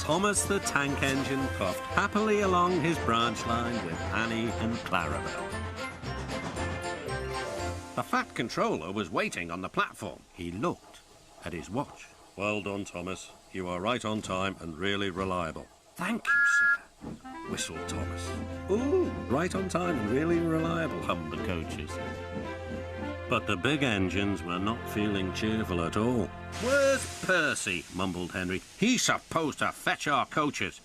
Thomas the Tank Engine puffed happily along his branch line with Annie and Clarabel. The Fat Controller was waiting on the platform. He looked at his watch. Well done, Thomas. You are right on time and really reliable. Thank you, sir, whistled Thomas. Ooh, right on time and really reliable, hummed the coaches. But the big engines were not feeling cheerful at all. Where's Percy? Mumbled Henry. He's supposed to fetch our coaches.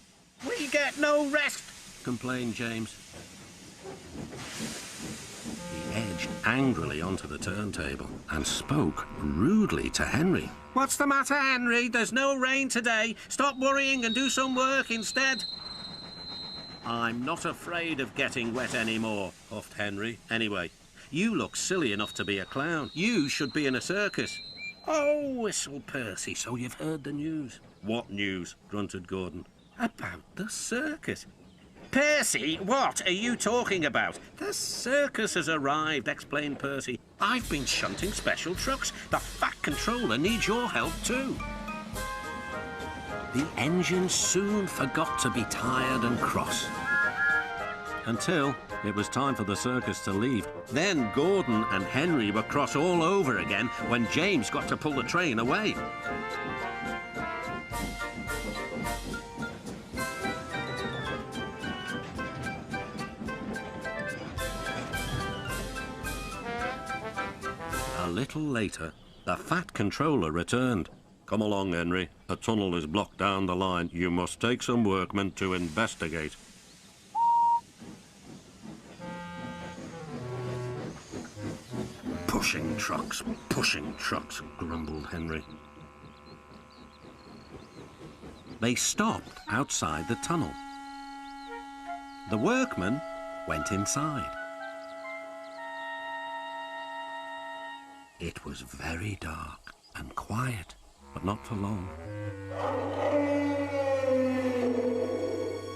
We get no rest, complained James. He edged angrily onto the turntable and spoke rudely to Henry. What's the matter, Henry? There's no rain today. Stop worrying and do some work instead. I'm not afraid of getting wet anymore, huffed Henry. Anyway, you look silly enough to be a clown. You should be in a circus. Oh, whistled Percy, so you've heard the news. What news? Grunted Gordon. About the circus. Percy, what are you talking about? The circus has arrived, explained Percy. I've been shunting special trucks. The Fat Controller needs your help too. The engines soon forgot to be tired and cross. Until it was time for the circus to leave. Then Gordon and Henry were cross all over again when James got to pull the train away. A little later, the Fat Controller returned. Come along, Henry. A tunnel is blocked down the line. You must take some workmen to investigate. Pushing trucks, grumbled Henry. They stopped outside the tunnel. The workmen went inside. It was very dark and quiet, but not for long.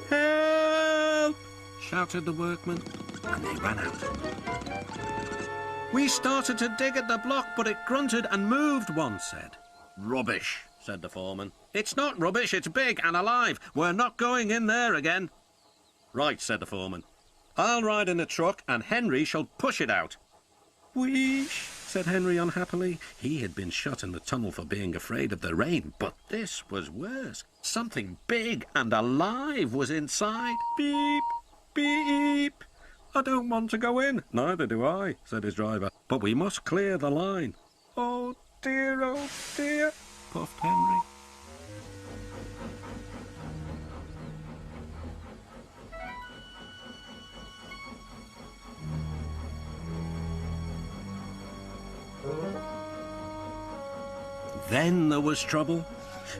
Help! Shouted the workmen, and they ran out. We started to dig at the block, but it grunted and moved, one said. Rubbish, said the foreman. It's not rubbish, it's big and alive. We're not going in there again. Right, said the foreman. I'll ride in the truck and Henry shall push it out. Wheesh, said Henry unhappily. He had been shut in the tunnel for being afraid of the rain, but this was worse. Something big and alive was inside. Beep, beep. I don't want to go in. Neither do I, said his driver. But we must clear the line. Oh dear, puffed Henry. Then there was trouble.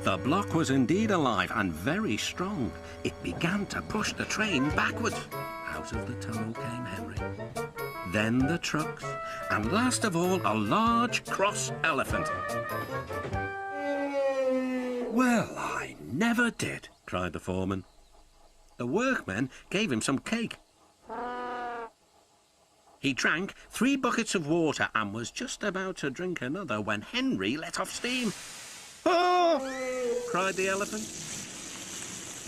The block was indeed alive and very strong. It began to push the train backwards. Out of the tunnel came Henry. Then the trucks, and last of all, a large cross elephant. Well, I never did, cried the foreman. The workmen gave him some cake. He drank 3 buckets of water and was just about to drink another when Henry let off steam. Oh! Cried the elephant.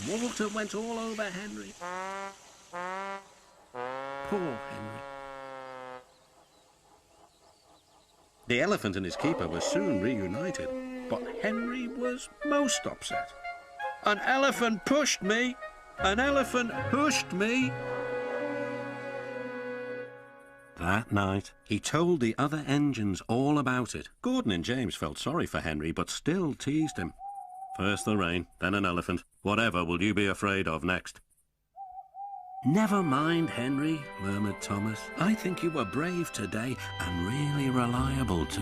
Water went all over Henry. Poor Henry. The elephant and his keeper were soon reunited, but Henry was most upset. An elephant pushed me! An elephant pushed me! That night, he told the other engines all about it. Gordon and James felt sorry for Henry, but still teased him. First the rain, then an elephant. Whatever will you be afraid of next? Never mind, Henry, murmured Thomas. I think you were brave today and really reliable too.